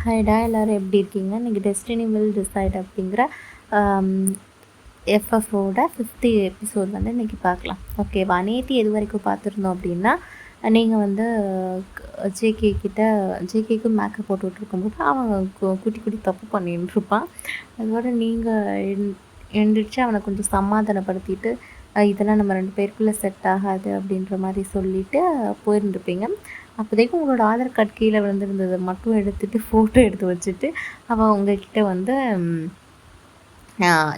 ஹாய்டா எல்லோரும் எப்படி இருக்கீங்க? இன்றைக்கி டெஸ்டினி வில் டிசைட் அப்படிங்கிற எஃப்எஃப்ஓட 5th எபிசோட் வந்து இன்றைக்கி பார்க்கலாம். ஓகேவா? நேற்று எது வரைக்கும் பார்த்துருந்தோம் அப்படின்னா, நீங்கள் வந்து ஜேகேக்கு மேக்கப் போட்டு விட்ருக்கும்போது அவன் குட்டி குட்டி தப்பு பண்ணிட்டுருப்பான். அதோட நீங்கள் எழுந்திரிச்சு அவனை கொஞ்சம் சமாதானப்படுத்திட்டு இதெல்லாம் நம்ம 2 பேருக்குள்ளே செட் ஆகாது அப்படின்ற மாதிரி சொல்லிவிட்டு போயிருந்துருப்பீங்க. அப்போதைக்கு உங்களோட ஆதார் கார்டு கீழே விழுந்திருந்ததை மட்டும் எடுத்துகிட்டு ஃபோட்டோ எடுத்து வச்சுட்டு அவள் உங்கள்கிட்ட வந்து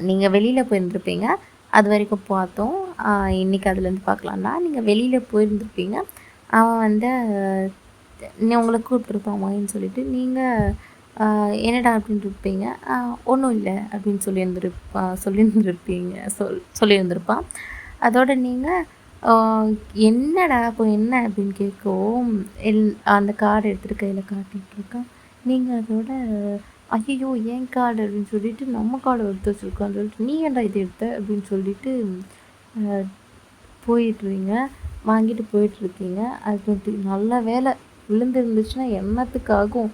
நீங்கள் வெளியில் போயிருந்துருப்பீங்க. அது வரைக்கும் பார்த்தோம். இன்றைக்கி அதுலேருந்து பார்க்கலான்னா, நீங்கள் வெளியில் போயிருந்துருப்பீங்க. அவன் வந்து உங்களை கூப்பிட்ருப்பான் வாயின்னு சொல்லிவிட்டு நீங்கள் என்னடா அப்படின்னு இருப்பீங்க. ஒன்றும் இல்லை அப்படின்னு சொல்லியிருந்திருப்பீங்க சொல்லியிருந்திருப்பான். அதோட நீங்கள் என்னடா இப்போ என்ன அப்படின்னு கேட்கவும் அந்த கார்டு எடுத்துகிட்டு கையில் காட்டிகிட்ருக்கான். நீங்கள் அதோட ஐயோ ஏன் கார்டு அப்படின்னு சொல்லிட்டு நம்ம கார்டை எடுத்து வச்சுருக்கோன்னு சொல்லிட்டு நீ ஏன்டா இது எடுத்த அப்படின்னு சொல்லிட்டு போயிட்டுருவீங்க. வாங்கிட்டு போயிட்டுருக்கீங்க. அது நல்ல வேலை விழுந்துருந்துச்சுன்னா என்னத்துக்காகும்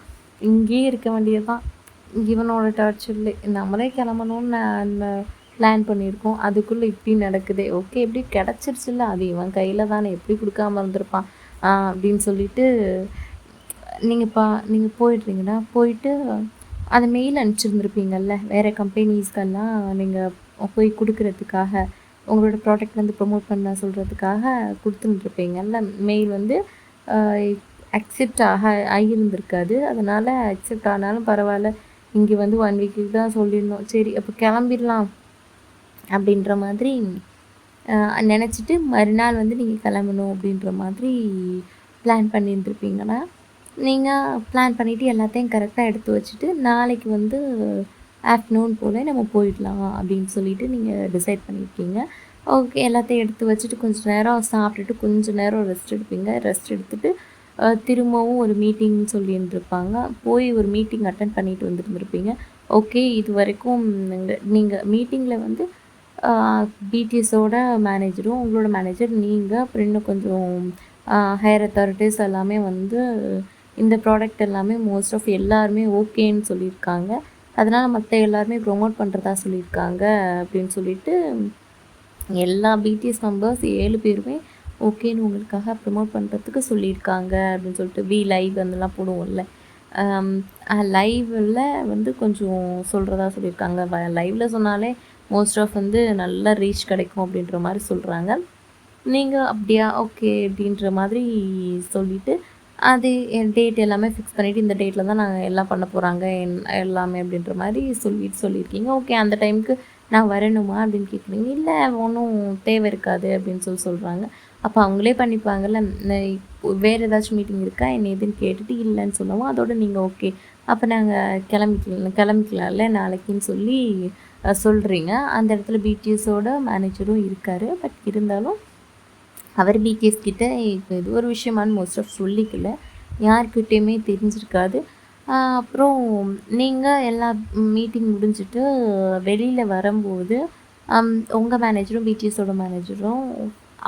இங்கேயே இருக்க வேண்டியது தான். இவனோட டார்ச்சர்ல நம்மளே கிளம்பணும்னு பிளான் பண்ணியிருக்கோம். அதுக்குள்ளே இப்படி நடக்குது. ஓகே எப்படி கிடச்சிருச்சுல்ல, அது இவன் கையில் தானே, எப்படி கொடுக்காம இருந்திருப்பான் அப்படின்னு சொல்லிட்டு நீங்கள் போயிடுறீங்கன்னா போயிட்டு அந்த மெயில் அனுப்பிச்சிருந்துருப்பீங்கள்ல வேறு கம்பெனிஸ்க்கெல்லாம் நீங்கள் போய் கொடுக்குறதுக்காக உங்களோட ப்ராடக்ட் வந்து ப்ரொமோட் பண்ண சொல்கிறதுக்காக கொடுத்துருந்துருப்பீங்கல்ல. மெயில் வந்து அக்செப்ட் ஆகியிருந்திருக்காது. அதனால் அக்செப்ட் ஆனாலும் பரவாயில்ல, இங்கே வந்து 1 வீக்குக்கு தான் சொல்லியிருந்தோம், சரி அப்போ கிளம்பிடலாம் அப்படின்ற மாதிரி நினச்சிட்டு மறுநாள் வந்து நீங்கள் கிளம்பணும் அப்படின்ற மாதிரி பிளான் பண்ணியிருந்துருப்பீங்கன்னா, நீங்கள் பிளான் பண்ணிவிட்டு எல்லாத்தையும் கரெக்டாக எடுத்து வச்சுட்டு நாளைக்கு வந்து ஆஃப்டர்நூன் போல் நம்ம போயிடலாம் அப்படின்னு சொல்லிவிட்டு நீங்கள் டிசைட் பண்ணியிருக்கீங்க. ஓகே எல்லாத்தையும் எடுத்து வச்சுட்டு கொஞ்சம் நேரம் சாப்பிட்டுட்டு கொஞ்சம் நேரம் ரெஸ்ட் எடுப்பீங்க. ரெஸ்ட் எடுத்துகிட்டு திரும்பவும் ஒரு மீட்டிங் சொல்லியிருந்துருப்பாங்க. போய் ஒரு மீட்டிங் அட்டன் பண்ணிட்டு வந்துருந்துருப்பீங்க. ஓகே இது வரைக்கும் நீங்கள் மீட்டிங்கில் வந்து பிடிஎஸோட மேனேஜரும் உங்களோட மேனேஜர் நீங்கள் அப்புறம் இன்னும் கொஞ்சம் ஹையர் அத்தாரிட்டிஸ் எல்லாமே வந்து இந்த ப்ராடக்ட் எல்லாமே மோஸ்ட் ஆஃப் எல்லாருமே ஓகேன்னு சொல்லியிருக்காங்க. அதனால் மற்ற எல்லாருமே ப்ரொமோட் பண்ணுறதா சொல்லியிருக்காங்க அப்படின்னு சொல்லிட்டு எல்லா பிடிஎஸ் மெம்பர்ஸ் 7 பேருமே ஓகேன்னு உங்களுக்காக ப்ரொமோட் பண்ணுறதுக்கு சொல்லியிருக்காங்க அப்படின்னு சொல்லிட்டு லைவ் வந்துலாம் போடுவோம்ல, லைவில் வந்து கொஞ்சம் சொல்கிறதா சொல்லியிருக்காங்க. லைவில் சொன்னாலே மோஸ்ட் ஆஃப் வந்து நல்லா ரீச் கிடைக்கும் அப்படின்ற மாதிரி சொல்கிறாங்க. நீங்கள் அப்படியா ஓகே அப்படின்ற மாதிரி சொல்லிவிட்டு அது டேட் எல்லாமே ஃபிக்ஸ் பண்ணிவிட்டு இந்த டேட்டில் தான் நாங்கள் எல்லாம் பண்ண போகிறாங்க எல்லாமே அப்படின்ற மாதிரி சொல்லியிருக்கீங்க. ஓகே அந்த டைமுக்கு நான் வரணுமா அப்படின்னு கேட்குறீங்க. இல்லை ஒன்றும் தேவை இருக்காது அப்படின்னு சொல்கிறாங்க. அப்போ அவங்களே பண்ணிப்பாங்கல்ல. வேறு ஏதாச்சும் மீட்டிங் இருக்கா என்ன எதுன்னு கேட்டுட்டு இல்லைன்னு சொல்லவும் அதோட நீங்கள் ஓகே அப்போ நாங்கள் கிளம்பிக்கலாம்ல நாளைக்குன்னு சொல்லி சொல்கிறீங்க. அந்த இடத்துல பிடிஎஸோட மேனேஜரும் இருக்கார். பட் இருந்தாலும் அவர் பிடிஎஸ் கிட்டே இப்போ இது ஒரு விஷயமானு மோஸ்ட் ஆஃப் சொல்லிக்கல, யார்கிட்டையுமே தெரிஞ்சிருக்காது. அப்புறம் நீங்கள் எல்லா மீட்டிங் முடிஞ்சுட்டு வெளியில் வரும்போது உங்கள் மேனேஜரும் பிடிஎஸோட மேனேஜரும்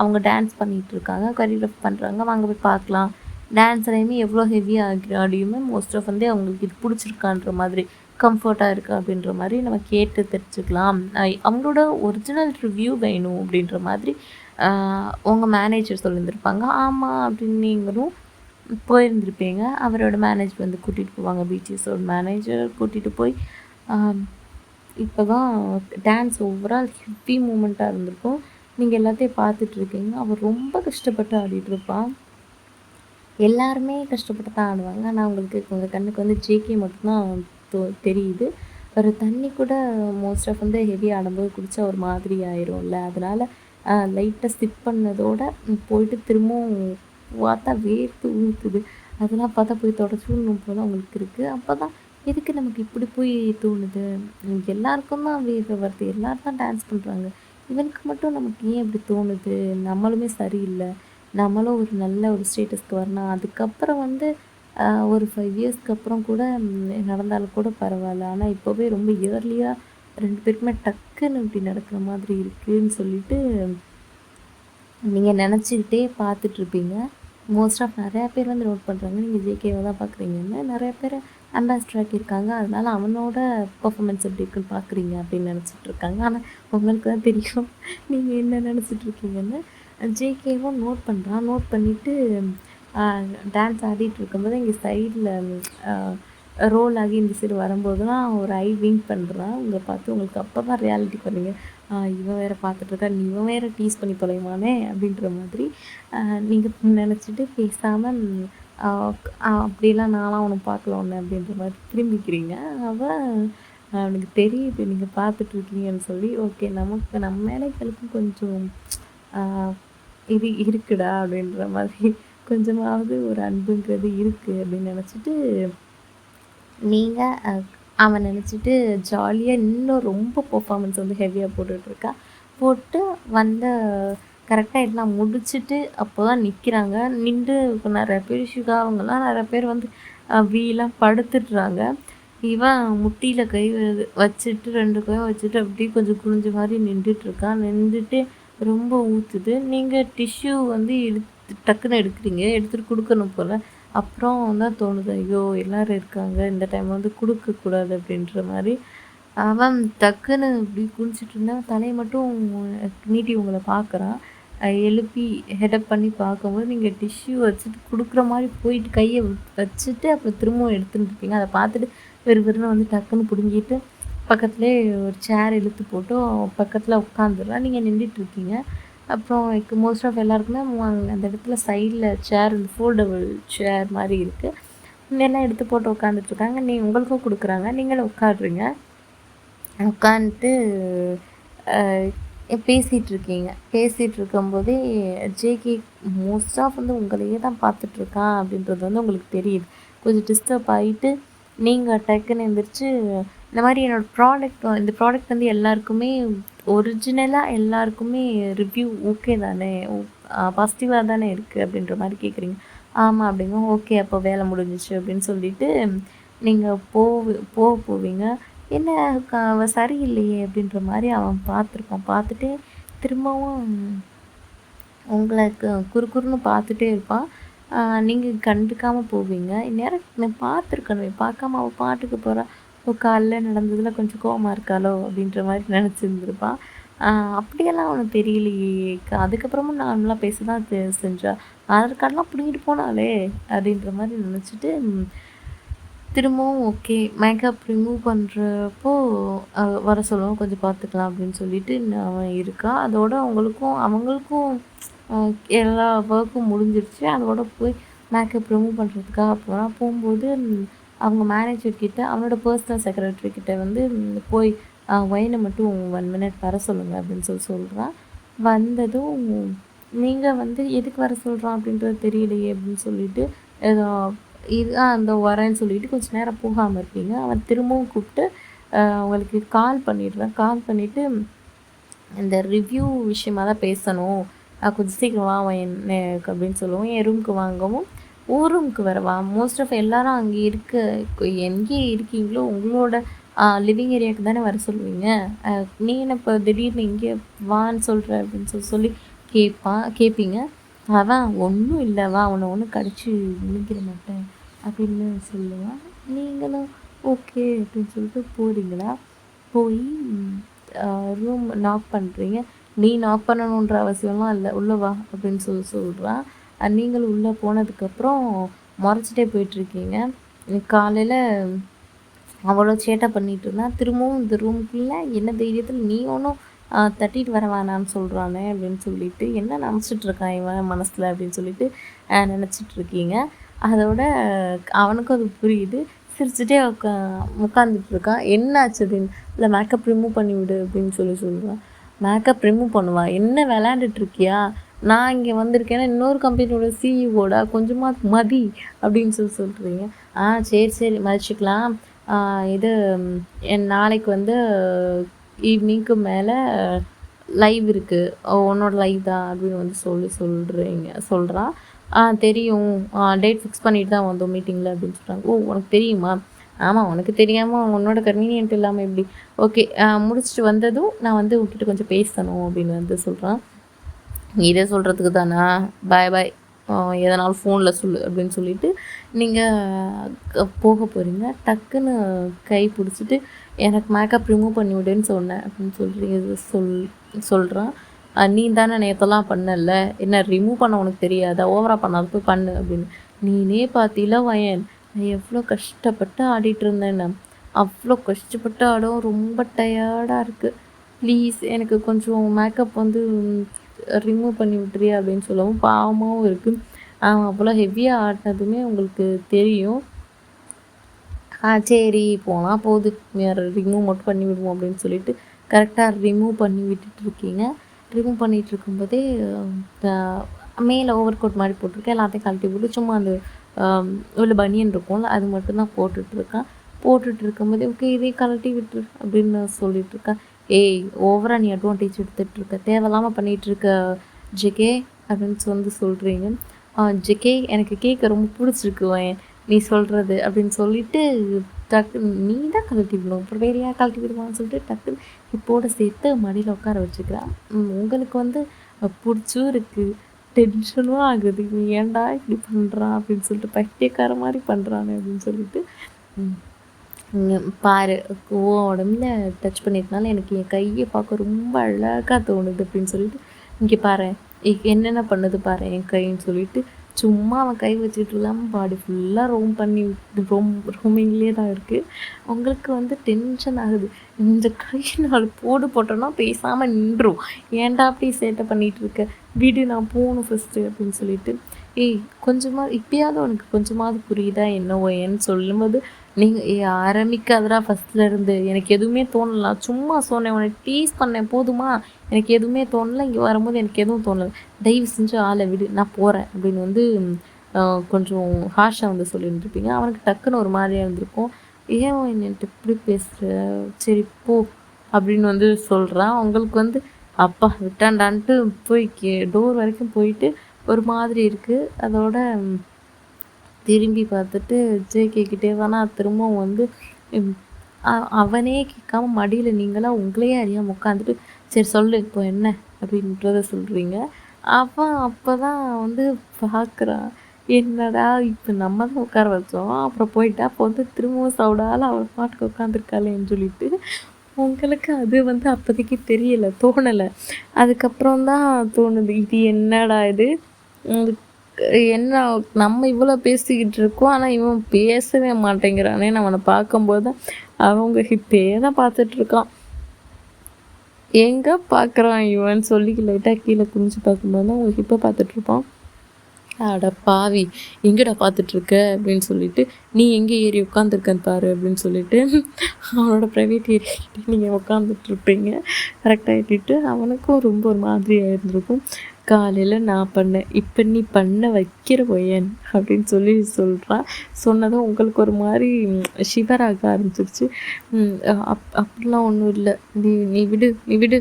அவங்க டான்ஸ் பண்ணிகிட்ருக்காங்க, கொரியோகிராஃப் பண்ணுறாங்க. வாங்க போய் பார்க்கலாம். டான்ஸ்லையுமே எவ்வளோ ஹெவியாக ஆடியுமே மோஸ்ட் ஆஃப் வந்து அவங்களுக்கு இது பிடிச்சிருக்கான்ற மாதிரி கம்ஃபர்ட்டாக இருக்குது அப்படின்ற மாதிரி நம்ம கேட்டு தெரிஞ்சுக்கலாம். அவங்களோட ஒரிஜினல் ரிவ்யூ வேணும் அப்படின்ற மாதிரி உங்கள் மேனேஜர் சொல்லியிருந்திருப்பாங்க. ஆமாம் அப்படின்னு நீங்களும் போயிருந்திருப்பீங்க. அவரோட மேனேஜர் வந்து கூட்டிகிட்டு போவாங்க. பிடிஎஸோட மேனேஜர் கூட்டிகிட்டு போய் இப்போ தான் டான்ஸ் ஓவரால் ஹெவி மூமெண்ட்டாக இருந்திருக்கும். நீங்கள் எல்லாத்தையும் பார்த்துட்ருக்கீங்க. அவர் ரொம்ப கஷ்டப்பட்டு ஆடிட்டுருப்பான். எல்லாருமே கஷ்டப்பட்டு தான் ஆடுவாங்க. ஆனால் அவங்களுக்கு உங்கள் கண்ணுக்கு வந்து ஜேகே மட்டும்தான் தெரியுது. ஒரு தண்ணி கூட மோஸ்ட் ஆஃப் வந்து ஹெவி ஆடும்போது குடித்தா ஒரு மாதிரி ஆயிரும்ல, அதனால் லைட்டாக சிப் பண்ணதோடு போயிட்டு திரும்பவும் பார்த்தா வேர்த்து ஊற்றுது. அதெல்லாம் பார்த்தா போய் தொடச்சி விடணும் போல் அவங்களுக்கு இருக்குது. அப்போ தான் எதுக்கு நமக்கு இப்படி போய் தோணுது, எல்லாருக்கும் தான் வேர்வை வருது, எல்லோரும் தான் டான்ஸ் பண்ணுறாங்க, இவனுக்கு மட்டும் நமக்கு ஏன் இப்படி தோணுது, நம்மளுமே சரியில்லை, நம்மளும் ஒரு நல்ல ஒரு ஸ்டேட்டஸ்க்கு வரணும். அதுக்கப்புறம் வந்து ஒரு 5 இயர்ஸ்க்கு அப்புறம் கூட நடந்தாலும் கூட பரவாயில்ல. ஆனால் இப்போவே ரொம்ப இயர்லியாக 2 பேருக்குமே டக்குன்னு இப்படி நடக்கிற மாதிரி இருக்குதுன்னு சொல்லிட்டு நீங்கள் நினச்சிக்கிட்டே பார்த்துட்ருப்பீங்க. மோஸ்ட் ஆஃப் நிறையா பேர் வந்து நோட் பண்ணுறாங்க நீங்கள் ஜேகேவை தான் பார்க்குறீங்கன்னு. நிறைய பேர் அம்பாசிடர் ஆக்கியிருக்காங்க. அதனால அவனோட பெர்ஃபார்மன்ஸ் எப்படி இருக்குன்னு பார்க்குறீங்க அப்படின்னு நினச்சிட்டு இருக்காங்க. ஆனால் உங்களுக்கு தான் தெரியும் நீங்கள் என்ன நினச்சிட்டு இருக்கீங்கன்னு. ஜேகேவும் நோட் பண்ணுறான். நோட் பண்ணிவிட்டு டான்ஸ் ஆடிட்டு இருக்கும்போது இங்கே சைடில் ரோல் ஆகி இந்த சைடு வரும்போதுலாம் ஒரு ஐ விங்க் பண்ணுறான். உங்களை பார்த்து உங்களுக்கு அப்போ தான் ரியாலிட்டிக்கு வரீங்க. இவன் வேறு பார்த்துட்ருக்கா, நீ இவன் வேறு டீஸ் பண்ணி தொலைவானே அப்படின்ற மாதிரி நீங்கள் நினச்சிட்டு பேசாமல் அப்படிலாம் நான்லாம் அவனை பார்க்கல ஒன்று அப்படின்ற மாதிரி திரும்பிக்கிறீங்க. அவன் அவனுக்கு தெரியுது நீங்கள் பார்த்துட்ருக்கீங்கன்னு சொல்லி, ஓகே நமக்கு நம்ம மேலே எங்களுக்கும் கொஞ்சம் இது இருக்குடா அப்படின்ற மாதிரி கொஞ்சமாவது ஒரு அன்புங்கிறது இருக்குது அப்படின்னு நினச்சிட்டு நீங்கள் அவன் நினச்சிட்டு ஜாலியாக இன்னும் ரொம்ப பெர்ஃபார்மன்ஸ் வந்து ஹெவியாக போட்டுட்ருக்கா. போட்டு வந்த கரெக்டாக எல்லாம் முடிச்சுட்டு அப்போ தான் நிற்கிறாங்க. நின்று நிறைய பேர் ஷுகா அவங்கெல்லாம் நிறைய பேர் வந்து வீலாம் படுத்துடுறாங்க. இவன் முட்டியில் கை வச்சுட்டு 2 கையும் வச்சுட்டு அப்படியே கொஞ்சம் குனிஞ்ச மாதிரி நின்றுட்டுருக்கான். நின்றுட்டு ரொம்ப ஊற்றுது. நீங்கள் டிஷ்யூ வந்து டக்குன்னு எடுக்கிறீங்க, எடுத்துகிட்டு கொடுக்கணும் போல். அப்புறம் தான் தோணுது, ஐயோ எல்லோரும் இருக்காங்க, இந்த டைம் வந்து கொடுக்கக்கூடாது அப்படின்ற மாதிரி. அவன் டக்குன்னு இப்படி குளிச்சுட்டு இருந்தான். தலையை மட்டும் நீட்டி உங்களை பார்க்குறான். எழுப்பி ஹெடப் பண்ணி பார்க்கும்போது நீங்கள் டிஷ்யூ வச்சுட்டு கொடுக்குற மாதிரி போயிட்டு கையை வச்சுட்டு அப்புறம் திரும்பவும் எடுத்துகிட்டு இருப்பீங்க. அதை பார்த்துட்டு வெறுன்னு வந்து டக்குன்னு பிடுங்கிட்டு பக்கத்துலேயே ஒரு சேர் இழுத்து போட்டு பக்கத்தில் உட்காந்துடலாம். நீங்கள் நின்றுட்டுருக்கீங்க. அப்புறம் மோஸ்ட் ஆஃப் எல்லாருக்குமே அந்த இடத்துல சைடில் சேர் இந்த ஃபோல்டபுள் சேர் மாதிரி இருக்குது. எல்லாம் எடுத்து போட்டு உட்காந்துட்ருக்காங்க. உங்களுக்கும் கொடுக்குறாங்க. நீங்களும் உட்காடுறீங்க. உட்காந்துட்டு பேசிகிட்ருக்கீங்க. பேசிகிட்டு இருக்கும்போதே ஜேகே மோஸ்ட் ஆஃப் வந்து உங்களையே தான் பார்த்துட்ருக்கான் அப்படின்றது வந்து உங்களுக்கு தெரியுது. கொஞ்சம் டிஸ்டர்ப் ஆகிட்டு நீங்கள் டக்குன்னு எழுந்திரிச்சு இந்த மாதிரி இந்த ப்ராடக்ட் வந்து எல்லாருக்குமே ஒரிஜினலாக எல்லாருக்குமே ரிவ்யூ ஓகே தானே, பாசிட்டிவாக தானே இருக்குது அப்படின்ற மாதிரி கேட்குறீங்க. ஆமாம் அப்படிங்க. ஓகே அப்போ வேலை முடிஞ்சிச்சு அப்படின்னு சொல்லிவிட்டு நீங்கள் போவீங்க. என்ன சரியில்லையே அப்படின்ற மாதிரி அவன் பார்த்துருப்பான். பார்த்துட்டு திரும்பவும் உங்களுக்கு குறுக்குறுன்னு பார்த்துட்டே இருப்பான். நீங்கள் கண்டுக்காமல் போவீங்க. இந்நேரம் நான் பார்த்துருக்கணுமே, பார்க்காம அவள் பாட்டுக்கு போகிறா. காலைல நடந்ததில் கொஞ்சம் கோவமாக இருக்காளோ அப்படின்ற மாதிரி நினச்சிருந்துருப்பான். அப்படியெல்லாம் அவனுக்கு தெரியலையே. அதுக்கப்புறமும் நார்மலாக பேச தான் செஞ்சா. ஆதார் கார்டெலாம் பிடிங்கிட்டு போனாலே அப்படின்ற மாதிரி நினச்சிட்டு திரும்பவும் ஓகே மேக்கப் ரிமூவ் பண்ணுறப்போ வர சொல்லுவோம், கொஞ்சம் பார்த்துக்கலாம் அப்படின்னு சொல்லிட்டு அவன் இருக்கான். அதோட அவங்களுக்கும் எல்லா ஒர்க்கும் முடிஞ்சிருச்சு. அதோட போய் மேக்கப் ரிமூவ் பண்ணுறதுக்காக போகும்போது அவங்க மேனேஜர்கிட்ட அவனோட பர்சனல் செக்ரட்டரிக்கிட்ட வந்து போய் ஒயினை மட்டும் 1 மினிட் வர சொல்லுங்கள் அப்படின்னு சொல்கிறான். வந்ததும் நீங்கள் வந்து எதுக்கு வர சொல்கிறான் அப்படின்றது தெரியலையே அப்படின்னு சொல்லிட்டு ஏதோ அந்த வரேன்னு சொல்லிட்டு கொஞ்சம் நேரம் போகாமல் இருப்பீங்க. அவன் திரும்பவும் கூப்பிட்டு அவங்களுக்கு கால் பண்ணிடுவேன். கால் பண்ணிவிட்டு இந்த ரிவ்யூ விஷயமாக தான் பேசணும், கொஞ்சம் சீக்கிரம் வா என்ன அப்படின்னு சொல்லுவோம். என் ரூமுக்கு வாங்கவும் ரூமுக்கு வரவா. மோஸ்ட் ஆஃப் எல்லாரும் அங்கே எங்கே இருக்கீங்களோ உங்களோட லிவிங் ஏரியாவுக்கு தானே வர சொல்லுவீங்க. நீ என்ன இப்போ திடீர்னு இங்கே வான்னு சொல்கிற அப்படின்னு சொல்லி கேட்பீங்க. அவன் ஒன்றும் இல்லை வா, அவனை ஒன்றும் கடிச்சு முடிக்கிற மாட்டேன் அப்படின்னு சொல்லுவான். நீங்களும் ஓகே அப்படின்னு சொல்லிட்டு போகிறீங்களா. போய் ரூம் நாக் பண்ணுறீங்க. நீ நாக் பண்ணணுன்ற அவசியம்லாம் இல்லை, உள்ளே வா அப்படின்னு சொல்கிறான். நீங்களும் உள்ளே போனதுக்கப்புறம் முறைச்சிட்டே போயிட்டுருக்கீங்க. காலையில் அவ்வளோ சேட்டை பண்ணிகிட்டு இருந்தான். திரும்பவும் இந்த ரூமுக்குள்ளே என்ன தைரியத்தில் நீ ஒன்றும் தட்டிட்டு வர வேணான்னு சொல்கிறானே அப்படின்னு சொல்லிட்டு என்ன நினச்சிட்ருக்கான் இவன் மனசில் அப்படின்னு சொல்லிட்டு நினச்சிட்ருக்கீங்க. அதோட அவனுக்கும் அது புரியுது. சிரிச்சுட்டே உட்காந்துட்ருக்கான். என்ன ஆச்சுதுன்னு இல்லை மேக்கப் ரிமூவ் பண்ணிவிடு அப்படின்னு சொல்கிறான். மேக்கப் ரிமூவ் பண்ணுவான். என்ன விளையாண்டுட்ருக்கியா, நான் இங்கே வந்திருக்கேன்னா இன்னொரு கம்பெனியோட சிஇஓடா, கொஞ்சமாக மதி அப்படின்னு சொல்கிறீங்க. சரி மதிச்சுக்கலாம். இது நாளைக்கு வந்து ஈவினிங்க்கு மேலே லைவ் இருக்குது, உன்னோட லைவ் தான் அப்படின்னு வந்து சொல்கிறான். தெரியும், டேட் ஃபிக்ஸ் பண்ணிட்டு தான் வந்தோம் மீட்டிங்கில் அப்படின்னு சொல்கிறாங்க. ஓ உனக்கு தெரியுமா? ஆமாம் உனக்கு தெரியாமல் உன்னோட கன்வீனியன்ட் இல்லாமல் எப்படி? ஓகே முடிச்சுட்டு வந்ததும் நான் வந்து உங்ககிட்ட கொஞ்சம் பேசணும் அப்படின்னு வந்து சொல்கிறான். இதை சொல்கிறதுக்கு தானா? பாய் பாய். எதனாலும் ஃபோனில் சொல்லு அப்படின்னு சொல்லிட்டு நீங்கள் போக போகிறீங்க. டக்குன்னு கை பிடிச்சிட்டு எனக்கு மேக்கப் ரிமூவ் பண்ணி விடுன்னு சொன்னேன் அப்படின்னு சொல்கிறீங்க சொல்கிறான். நீ தானே நேற்றெல்லாம் பண்ணல, என்ன ரிமூவ் பண்ண உனக்கு தெரியாதா, ஓவராக பண்ணாலும் போய் பண்ணு அப்படின்னு. நீனே பார்த்தில வயன் நான் எவ்வளோ கஷ்டப்பட்டு ஆடிட்டு இருந்தேன்னு. அவ்வளோ கஷ்டப்பட்டு ஆடும், ரொம்ப டயர்டாக இருக்குது, ப்ளீஸ் எனக்கு கொஞ்சம் மேக்கப் வந்து ரிமூவ் பண்ணி விட்டுறியா அப்படின்னு சொல்லவும் பாவமாகவும் இருக்குது. அவ்வளோ ஹெவியாக ஆடினதுமே உங்களுக்கு தெரியும். சரி போனால் போகுது, வேறு ரிமூவ் மட்டும் பண்ணி விடுவோம் அப்படின்னு சொல்லிட்டு கரெக்டாக ரிமூவ் பண்ணி விட்டுட்ருக்கீங்க. ரிமூவ் பண்ணிகிட்டு இருக்கும்போதே மேலே ஓவர் கோட் மாதிரி போட்டிருக்கேன், எல்லாத்தையும் கழட்டி விட்டு சும்மா அந்த உள்ள பனியன் இருக்கும்ல அது மட்டும்தான் போட்டுட்ருக்கேன். போட்டுட்டு இருக்கும்போதே ஓகே இதே கழட்டி விட்டுரு அப்படின்னு சொல்லிட்டுருக்கேன். ஏய் ஓவராக நீ அட்வான்டேஜ் எடுத்துகிட்ருக்க, தேவையில்லாமல் பண்ணிகிட்ருக்க ஜெகே அப்படின்னு வந்து சொல்கிறீங்க. ஜெகே எனக்கு கேட்க ரொம்ப பிடிச்சிருக்கு நீ சொல்கிறது அப்படின்னு சொல்லிட்டு டக்கு நீ தான் கழட்டி விடணும், அப்புறம் வேறு யார் கழட்டி விடுவான்னு சொல்லிட்டு டக்குன்னு இப்போட சேர்த்து மடியில் உட்கார வச்சுக்கிறேன். உங்களுக்கு வந்து பிடிச்சும் இருக்குது, டென்ஷனும் ஆகுது, நீ ஏன்டா இப்படி பண்ணுறான் அப்படின்னு சொல்லிட்டு பைத்தியக்கார மாதிரி பண்ணுறானே அப்படின்னு சொல்லிட்டு பாரு உடம்புல டச் பண்ணியிருக்கனால எனக்கு என் கையை பார்க்க ரொம்ப அழகாக தோணுது அப்படின்னு சொல்லிட்டு இங்கே பாரு என்னென்ன பண்ணுது பாரு என் கைன்னு சொல்லிட்டு சும்மா அவன் கை வச்சுட்டு இல்லாமல் பாடி ஃபுல்லாக ரோமிங்லேயே தான் இருக்குது. உங்களுக்கு வந்து டென்ஷன் ஆகுது, இந்த கை 4 போடு போட்டோன்னா பேசாமல் நின்றும், ஏன்டா அப்படி சேட்டை பண்ணிகிட்டு இருக்க, வீடு நான் போகணும் ஃபஸ்ட்டு அப்படின்னு சொல்லிட்டு. ஏய் கொஞ்சமாக இப்போயாவது உனக்கு கொஞ்சமாவது புரியுதா என்னவோ ஏன்னு சொல்லும்போது நீங்கள் ஆரம்பிக்காதடா ஃபஸ்ட்லேருந்து, எனக்கு எதுவுமே தோணலாம், சும்மா சொன்னேன் உன்னை டீஸ் பண்ணேன் போதுமா, எனக்கு எதுவுமே தோணலை, இங்கே வரும்போது எனக்கு எதுவும் தோணலை, தயவு செஞ்சு ஆளை விடு நான் போகிறேன் அப்படின்னு வந்து கொஞ்சம் ஹாஷாக வந்து சொல்லிட்டுருப்பீங்க. அவனுக்கு டக்குன்னு ஒரு மாதிரியாக இருந்திருக்கும், ஏன் என்னன்ட்டு இப்படி பேசுகிற, சரி போ அப்படின்னு வந்து சொல்கிறான். உங்களுக்கு வந்து அப்பா விட்டாண்டான்ட்டு போய் டோர் வரைக்கும் போயிட்டு ஒரு மாதிரி இருக்குது. அதோட திரும்பி பார்த்துட்டு கேட்கிட்டே தானே திரும்பவும் வந்து அவனே கேட்காம மடியில் நீங்களாம் உங்களையே அறியாமல் உட்காந்துட்டு சரி சொல்லு இப்போ என்ன அப்படின்றத சொல்கிறீங்க. அவன் அப்போ தான் வந்து பார்க்குறான், என்னடா இப்போ நம்ம தான் உட்கார வச்சோம், அப்புறம் போயிட்டா அப்போ வந்து திரும்பவும் சவுடால் அவள் பாட்டுக்கு உட்காந்துருக்காளேன்னு சொல்லிட்டு உங்களுக்கு அது வந்து அப்போதைக்கு தெரியலை, தோணலை. அதுக்கப்புறம் தான் தோணுது, இது என்னடா இது, என்ன நம்ம இவ்வளோ பேசிக்கிட்டு இருக்கோம் ஆனால் இவன் பேசவே மாட்டேங்கிறானே. அவனை பார்க்கும்போது தான் அவங்க ஹிப்பே தான் பார்த்துட்ருக்கான், எங்கே பார்க்குறான் இவன் சொல்லி லைட்டாக கீழே குனிஞ்சு பார்க்கும்போது தான் அவங்க ஹிப்பை பார்த்துட்ருப்பான். அட பாவி எங்கடா பார்த்துட்ருக்க அப்படின்னு சொல்லிட்டு, நீ எங்கே ஏறி உட்காந்துருக்கன்னு பாரு அப்படின்னு சொல்லிட்டு அவனோட ப்ரைவேட் ஏரியாக்கிட்டே நீங்கள் உட்காந்துட்ருப்பீங்க. கரெக்டாக ஏற்றிட்டு அவனுக்கும் ரொம்ப ஒரு மாதிரியாக இருந்திருக்கும். காலையில் நான் பண்ணேன், இப்போ நீ பண்ண வைக்கிற பையன் அப்படின்னு சொல்லி சொல்கிறான். சொன்னதும் உங்களுக்கு ஒரு மாதிரி ஷிவராக ஆரம்பிச்சிருச்சு. அப்படிலாம் ஒன்றும் இல்லை, நீ விடு நீ விடு,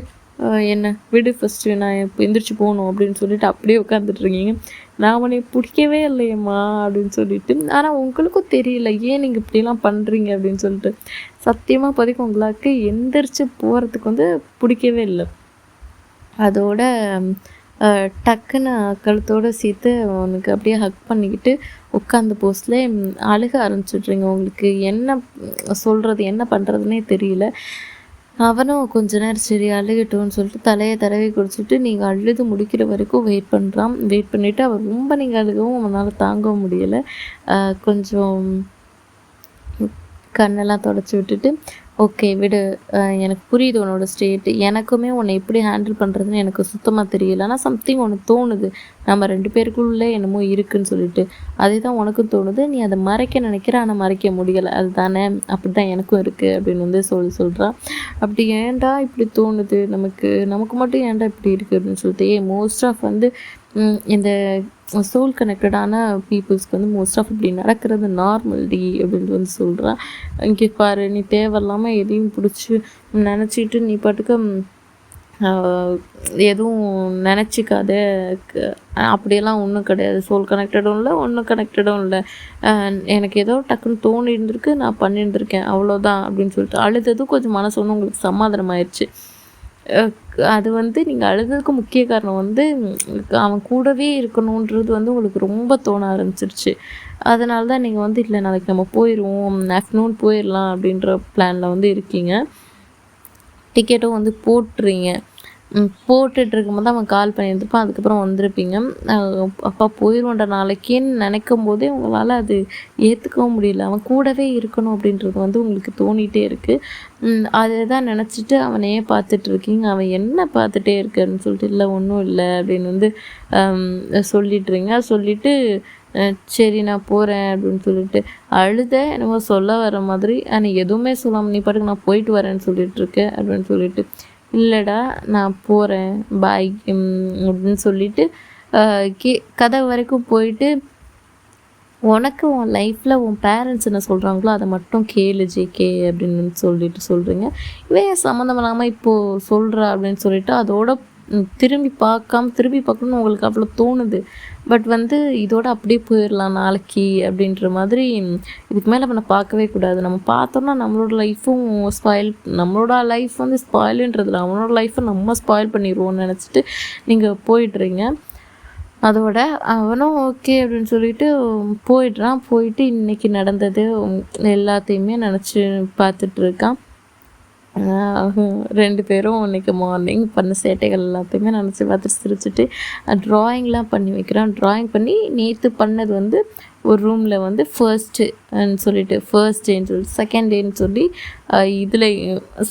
என்ன விடு ஃபஸ்ட்டு, நான் இப்போ எந்திரிச்சு போகணும் அப்படின்னு சொல்லிட்டு அப்படியே உட்காந்துட்ருக்கீங்க. நான் உன்னை பிடிக்கவே இல்லையம்மா அப்படின்னு சொல்லிட்டு, ஆனால் உங்களுக்கும் தெரியல ஏன் நீங்கள் இப்படிலாம் பண்ணுறீங்க அப்படின்னு சொல்லிட்டு. சத்தியமாக இப்போதைக்கு உங்களுக்கு எந்திரிச்சு போகிறதுக்கு வந்து பிடிக்கவே இல்லை. அதோட டக்குன்னு கழுத்தோடு சேர்த்து அவனுக்கு அப்படியே ஹக் பண்ணிக்கிட்டு உட்காந்த போஸ்ட்லே அழுக ஆரம்பிச்சிட்றீங்க. உங்களுக்கு என்ன சொல்கிறது என்ன பண்ணுறதுனே தெரியல. அவனும் கொஞ்ச நேரம் சரி அழுகட்டும்னு சொல்லிட்டு தலையை தடவி குடிச்சிட்டு நீங்கள் அழுது முடிக்கிற வரைக்கும் வெயிட் பண்ணுறான். வெயிட் பண்ணிவிட்டு அவர் ரொம்ப நீங்கள் அழுகவும் அவனால் தாங்கவும் முடியலை. கொஞ்சம் கண்ணெல்லாம் தொடச்சி விட்டுட்டு ஓகே விடு, எனக்கு புரியுது உன்னோட ஸ்டேட்டு, எனக்குமே உன்னை எப்படி ஹேண்டில் பண்ணுறதுன்னு எனக்கு சுத்தமாக தெரியல, ஆனால் சம்திங் ஒன்று தோணுது நம்ம 2 பேருக்குள்ளே என்னமோ இருக்குதுன்னு சொல்லிட்டு, அதே தான் உனக்கும் தோணுது, நீ அதை மறைக்க நினைக்கிற ஆனால் மறைக்க முடியலை, அது தானே அப்படி தான் எனக்கும் இருக்குது அப்படின்னு வந்து சொல்கிறான். அப்படி ஏன்டா இப்படி தோணுது, நமக்கு மட்டும் ஏன்டா இப்படி இருக்குது அப்படின்னு சொல்லிட்டு, மோஸ்ட் ஆஃப் வந்து இந்த சோல் கனெக்டடான பீப்புள்ஸ்க்கு வந்து மோஸ்ட் ஆஃப் இப்படி நடக்கிறது நார்மல் டி அப்படின்ட்டு வந்து சொல்கிறான். இங்கே பாரு நீ தேவையில்லாமல் எதையும் பிடிச்சி நினச்சிட்டு நீ பாட்டுக்கு எதுவும் நினச்சிக்காத, அப்படியெல்லாம் ஒன்றும் கிடையாது, சோல் கனெக்டடும் இல்லை ஒன்றும் கனெக்டடும் இல்லை, எனக்கு ஏதோ டக்குன்னு தோணி இருந்திருக்கு நான் பண்ணியிருந்திருக்கேன் அவ்வளோதான் அப்படின்னு சொல்லிட்டு அழுததும் கொஞ்சம் மனசு ஒன்று உங்களுக்கு சமாதானம் ஆயிடுச்சு. அ அது வந்து நீங்க அழுததுக்கு முக்கிய காரணம் வந்து அவன் கூடவே இருக்கணுன்றது வந்து உங்களுக்கு ரொம்ப தோண ஆரம்பிச்சிருச்சு. அதனால தான் நீங்க வந்து இல்ல நாளைக்கு நம்ம போயிருவோம். ஆஃப்டர்நூன் போயிரலாம் அப்படின்ற பிளான்ல வந்து இருக்கீங்க. டிக்கெட்டும் வந்து போட்டுறீங்க. போட்டுட்ருக்கும்போது அவன் கால் பண்ணியிருந்திருப்பான். அதுக்கப்புறம் வந்திருப்பீங்க. அ அப்பா போயிருவோம்டா நாளைக்கின்னு நெனைக்கும்போதே உங்களால அது ஏத்துக்கவும் முடியல. அவன் கூடவே இருக்கணும் அப்படின்றது வந்து உங்களுக்கு தோணிட்டே இருக்கு. அதுதான் நெனச்சிட்டு அவனையே பார்த்துட்ருக்கீங்க. அவன் என்ன பார்த்துட்டே இருக்காருன்னு சொல்லிட்டு, "இல்ல ஒண்ணும் இல்ல" அப்படின்னு வந்து அம் சொல்லிடுறீங்க. சொல்லிட்டு அ "சரி நான் போறேன்" அப்படின்னு சொல்லிட்டு அழுத என்னமோ சொல்ல வர மாதிரி, நீ எதுவுமே சொல்லாம நீ பாட்டுக்கு "நான் போயிட்டு வரேன்னு" சொல்லிட்டுருக்க அப்படின்னு சொல்லிட்டு, "இல்லடா நான் போறேன் பாய்" அப்படின்னு சொல்லிட்டு அ கே கதவு வரைக்கும் போயிட்டு, "உனக்கு உன் லைஃப்பில் உன் பேரண்ட்ஸ் என்ன சொல்கிறாங்களோ அதை மட்டும் கேளு ஜேகே" அப்படின்னு சொல்லிட்டு சொல்கிறீங்க. இவன் ஏன் சம்மந்தம் இல்லாமல் இப்போது சொல்கிறா அப்படின்னு சொல்லிட்டு அதோட திரும்பி பார்க்கணுன்னு உங்களுக்கு அவ்வளோ தோணுது. பட் வந்து இதோட அப்படியே போயிடலாம் நாளைக்கு அப்படின்ற மாதிரி, இதுக்கு மேலே நம்ம பார்க்கவே கூடாது. நம்ம பார்த்தோம்னா நம்மளோட லைஃப்பும் நம்மளோட லைஃப் வந்து ஸ்பாயிலுன்றதில்ல, அவனோட லைஃப்பை நம்ம ஸ்பாயில் பண்ணிடுவோம்னு நினச்சிட்டு நீங்கள் போயிடுறீங்க. அதோட அவனும் ஓகே அப்படின்னு சொல்லிட்டு போயிடுறான். போயிட்டு இன்னைக்கு நடந்தது எல்லாத்தையுமே நினச்சி பார்த்துட்ருக்கான். 2 பேரும் இன்னைக்கு மார்னிங் பண்ண சேட்டைகள் எல்லாத்தையுமே நினச்சி பார்த்துட்டு சிரிச்சுட்டு ட்ராயிங்லாம் பண்ணி வைக்கிறான். ட்ராயிங் பண்ணி நேற்று பண்ணது வந்து ஒரு ரூமில் வந்து ஃபர்ஸ்ட் டேன்னு சொல்லி செகண்ட் டேன்னு சொல்லி இதில்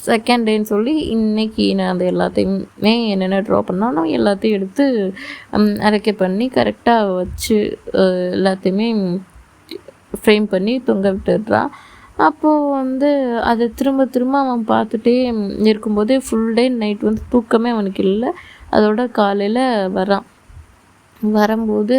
செகண்ட் டேன்னு சொல்லி இன்றைக்கி நான் அந்த எல்லாத்தையுமே என்னென்ன ட்ரா பண்ணானோ எல்லாத்தையும் எடுத்து அரைக்க பண்ணி கரெக்டாக வச்சு எல்லாத்தையுமே ஃப்ரேம் பண்ணி தொங்க விட்டுடுறான். அப்போது வந்து அதை திரும்ப அவன் பார்த்துட்டே இருக்கும்போது ஃபுல் டே நைட் வந்து தூக்கமே அவனுக்கு இல்லை. அதோட காலையில் வரும்போது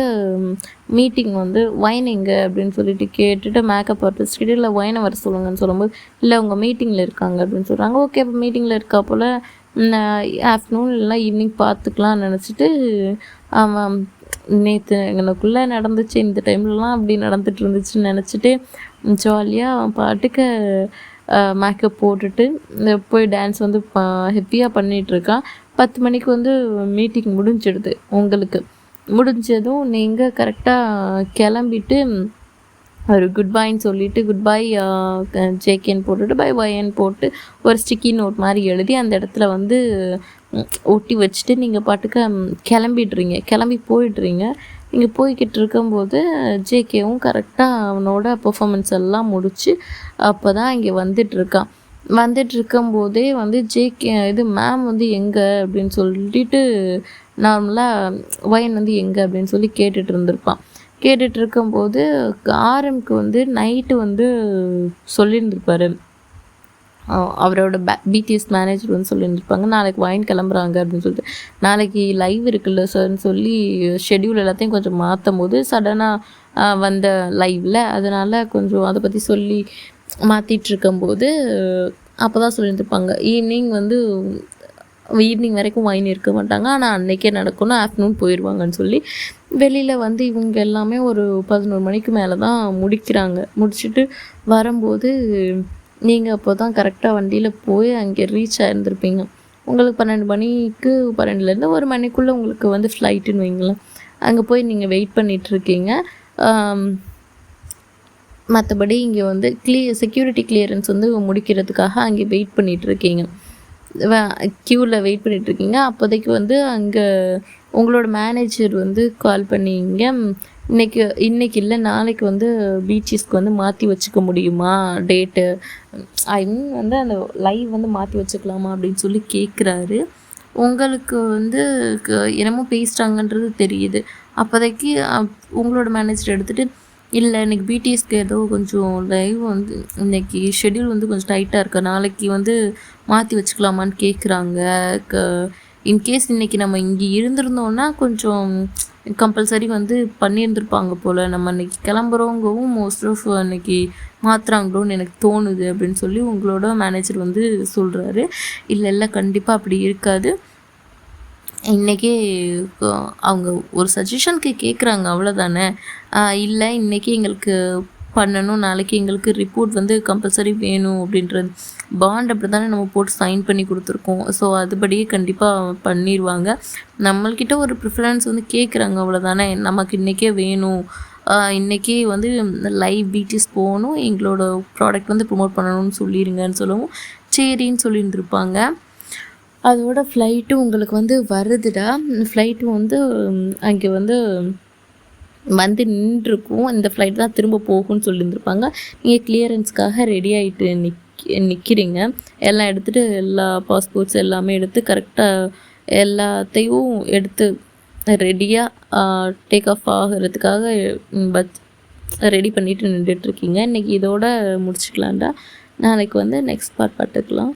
மீட்டிங் வந்து ஒயின் எங்கே அப்படின்னு சொல்லிட்டு கேட்டுட்டு மேக்கப் ஆர்டிஸ்ட் கிட்ட இல்லை ஒயினை வர சொல்லுங்கன்னு சொல்லும்போது, இல்லை அவங்க மீட்டிங்கில் இருக்காங்க அப்படின்னு சொல்கிறாங்க. ஓகே அப்போ மீட்டிங்கில் இருக்கா போல், ஆஃப்டர்நூன் இல்லைனா ஈவினிங் பார்த்துக்கலாம்னு நினச்சிட்டு அவன் நேற்று எங்களுக்குள்ளே நடந்துச்சு இந்த டைம்லலாம் அப்படி நடந்துட்டு இருந்துச்சுன்னு நினச்சிட்டு ஜாலியாக அவன் பாட்டுக்கு மேக்கப் போட்டுட்டு போய் டான்ஸ் வந்து ஹெப்பியாக பண்ணிகிட்ருக்கான். 10 மணிக்கு வந்து மீட்டிங் முடிஞ்சிடுது. உங்களுக்கு முடிஞ்சதும் நீங்கள் கரெக்டாக கிளம்பிட்டு ஒரு குட் பாய்ன்னு சொல்லிவிட்டு குட் பாய் ஜேகேன்னு போட்டுட்டு பை ஒய்ன்னு போட்டு ஒரு ஸ்டிக்கி நோட் மாதிரி எழுதி அந்த இடத்துல வந்து ஒட்டி வச்சுட்டு நீங்கள் பாட்டுக்கு கிளம்பி போயிடுறீங்க. நீங்கள் போய்கிட்டு இருக்கும்போது ஜேகேவும் கரெக்டாக அவனோட பெர்ஃபார்மன்ஸ் எல்லாம் முடித்து அப்போ தான் இங்கே வந்துட்டுருக்கும்போதே வந்து மேம் வந்து எங்கே அப்படின்னு சொல்லிட்டு நார்மலாக ஒயின் வந்து எங்கே அப்படின்னு சொல்லி கேட்டுட்டு இருந்திருப்பான். கேட்டுட்டு இருக்கும்போது ஆரம்க்கு வந்து நைட்டு வந்து சொல்லியிருந்திருப்பாரு. அவரோட பிடிஎஸ் மேனேஜர் வந்து சொல்லியிருந்திருப்பாங்க, நாளைக்கு ஒயின் கிளம்புறாங்க அப்படின்னு சொல்லிட்டு. நாளைக்கு லைவ் இருக்குல்ல சார்ன்னு சொல்லி ஷெட்யூல் எல்லாத்தையும் கொஞ்சம் மாற்றும் போது சடனாக வந்த லைவில், அதனால் கொஞ்சம் அதை பற்றி சொல்லி மாற்றிட்டுருக்கும்போது அப்போ தான் சொல்லியிருந்திருப்பாங்க, ஈவினிங் வரைக்கும் ஒயின் இருக்க மாட்டாங்க, ஆனால் அன்றைக்கே நடக்கணும், ஆஃப்டர்நூன் போயிடுவாங்கன்னு சொல்லி வெளியில் வந்து இவங்க எல்லாமே ஒரு 11 மணிக்கு மேலே தான் முடிச்சுட்டு வரும்போது நீங்கள் அப்போ தான் கரெக்டாக வண்டியில் போய் அங்கே ரீச் ஆகிருந்துருப்பீங்க. உங்களுக்கு 12 மணிக்கு 12லேருந்து 1 மணிக்குள்ளே உங்களுக்கு வந்து ஃப்ளைட்டுன்னு வைங்களேன். அங்கே போய் நீங்கள் வெயிட் பண்ணிகிட்ருக்கீங்க. மற்றபடி இங்கே வந்து செக்யூரிட்டி கிளியரன்ஸ் வந்து முடிக்கிறதுக்காக அங்கே வெயிட் பண்ணிகிட்ருக்கீங்க. க்யூவில் வெயிட் பண்ணிகிட்ருக்கீங்க. அப்போதைக்கு வந்து அங்கே உங்களோட மேனேஜர் வந்து கால் பண்ணிங்க, இன்னைக்கு இல்லை நாளைக்கு வந்து பீச்சஸ்க்கு வந்து மாற்றி வச்சுக்க முடியுமா டேட்டு, ஐ மீன் வந்து அந்த லைவ் வந்து மாற்றி வச்சுக்கலாமா அப்படின்னு சொல்லி கேட்குறாரு. உங்களுக்கு வந்து என்னமோ பேசுகிறாங்கன்றது தெரியுது. அப்போதைக்கு உங்களோட மேனேஜர் எடுத்துகிட்டு, இல்லை இன்றைக்கி பிடிஎஸ்க்கு ஏதோ கொஞ்சம் லைவ் வந்து இன்றைக்கி ஷெட்யூல் வந்து கொஞ்சம் டைட்டாக இருக்கு, நாளைக்கு வந்து மாற்றி வச்சுக்கலாமான்னு கேட்குறாங்க. இன்கேஸ் இன்றைக்கி நம்ம இங்கே இருந்திருந்தோன்னா கொஞ்சம் கம்பல்சரி வந்து பண்ணியிருந்துருப்பாங்க போல், நம்ம இன்றைக்கி கிளம்புறவங்கவும் மோஸ்ட் ஆஃப் அன்றைக்கி மாற்றுறாங்களோன்னு எனக்கு தோணுது அப்படின்னு சொல்லி உங்களோட மேனேஜர் வந்து சொல்கிறாரு. இல்லை கண்டிப்பாக அப்படி இருக்காது, இன்றைக்கி அவங்க ஒரு சஜஷனுக்கு கேட்குறாங்க அவ்வளோதானே, இல்லை இன்றைக்கி எங்களுக்கு பண்ணணும். நாளைக்கு எங்களுக்கு ரிப்போர்ட் வந்து கம்பல்சரி வேணும் அப்படின்றது. பாண்ட் அப்படி தானே நம்ம போட்டு சைன் பண்ணி கொடுத்துருக்கோம். ஸோ அதுபடியே கண்டிப்பாக பண்ணிடுவாங்க. நம்மள்கிட்ட ஒரு ப்ரிஃபரன்ஸ் வந்து கேட்குறாங்க அவ்வளோதானே. நமக்கு இன்றைக்கே வேணும், இன்றைக்கே வந்து லைவ் பிடிஎஸ் போகணும், எங்களோட ப்ராடக்ட் வந்து ப்ரொமோட் பண்ணணும்னு சொல்லிடுங்கன்னு சொல்லவும் சரின்னு சொல்லியிருந்துருப்பாங்க. அதோட ஃப்ளைட்டும் உங்களுக்கு வந்து வருதுடா. ஃப்ளைட்டு வந்து அங்கே வந்து நின்றுருக்கும். இந்த ஃப்ளைட் தான் திரும்ப போகும்னு சொல்லியிருந்துருப்பாங்க. நீங்கள் கிளியரன்ஸ்க்காக ரெடி ஆகிட்டு நிற்கிறீங்க. எல்லாம் எடுத்துகிட்டு எல்லா பாஸ்போர்ட்ஸ் எல்லாமே எடுத்து கரெக்டாக எல்லாத்தையும் எடுத்து ரெடியாக டேக் ஆஃப் ஆகிறதுக்காக ரெடி பண்ணிவிட்டு நின்றுட்டுருக்கீங்க. இன்றைக்கி இதோட முடிச்சுக்கலாம்டா. நாளைக்கு வந்து நெக்ஸ்ட் பார்ட் பார்த்துக்கலாம்.